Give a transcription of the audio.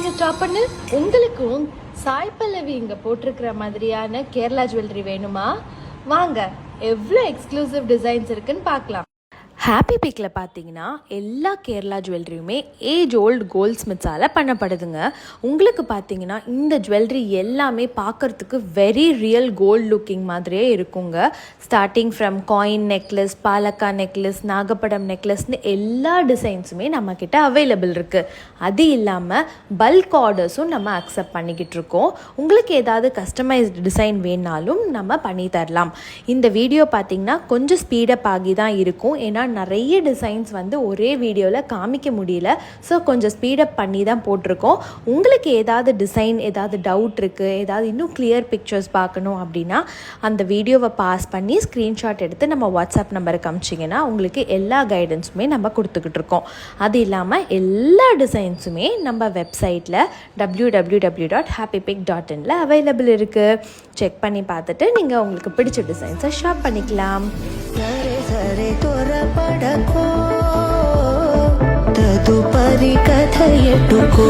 இங்கே ஸ்டாப் பண்ணு. உங்களுக்கும் சாய் பல்லவி இங்கே போட்டிருக்கிற மாதிரியான கேரளா ஜுவல்லரி வேணுமா? வாங்க, எவ்வளோ எக்ஸ்க்ளூசிவ் டிசைன்ஸ் இருக்குன்னு பார்க்கலாம். ஹாப்பி பிக்கில் பார்த்தீங்கன்னா எல்லா கேரளா ஜுவல்லரியுமே ஏஜ் ஓல்டு கோல்ட் ஸ்மித்ஸால் பண்ணப்படுதுங்க. உங்களுக்கு பார்த்தீங்கன்னா இந்த ஜுவல்லரி எல்லாமே பார்க்குறதுக்கு வெரி ரியல் கோல்டு லுக்கிங் மாதிரியே இருக்குங்க. ஸ்டார்டிங் ஃப்ரம் காயின் நெக்லஸ், பாலக்கா நெக்லஸ், நாகப்படம் நெக்லஸ்னு எல்லா டிசைன்ஸுமே நம்மக்கிட்ட அவைலபிள் இருக்குது. அது இல்லாமல் பல்க் ஆர்டர்ஸும் நம்ம அக்செப்ட் பண்ணிக்கிட்டு இருக்கோம். உங்களுக்கு ஏதாவது கஸ்டமைஸ்டு டிசைன் வேணாலும் நம்ம பண்ணி தரலாம். இந்த வீடியோ பார்த்தீங்கன்னா கொஞ்சம் ஸ்பீடப் ஆகி தான் இருக்கும், ஏன்னா நிறைய டிசைன்ஸ் ஒரே வீடியோவில் காமிக்க முடியல. ஸோ கொஞ்சம் ஸ்பீடப் பண்ணி தான் போட்டிருக்கோம். உங்களுக்கு ஏதாவது டிசைன், ஏதாவது டவுட் இருக்குது, ஏதாவது இன்னும் கிளியர் பிக்சர்ஸ் பார்க்கணும் அப்படின்னா அந்த வீடியோவை பாஸ் பண்ணி ஸ்க்ரீன்ஷாட் எடுத்து நம்ம வாட்ஸ்அப் நம்பருக்கு அனுப்பிச்சிங்கன்னா உங்களுக்கு எல்லா கைடன்ஸுமே நம்ம கொடுத்துக்கிட்டு இருக்கோம். அது இல்லாமல் எல்லா டிசைன்ஸுமே நம்ம வெப்சைட்டில் www.happypic.inல அவைலபிள் இருக்குது. செக் பண்ணி பார்த்துட்டு நீங்கள் உங்களுக்கு பிடிச்ச டிசைன்ஸை ஷாப் பண்ணிக்கலாம். तदुपरि कथयतु को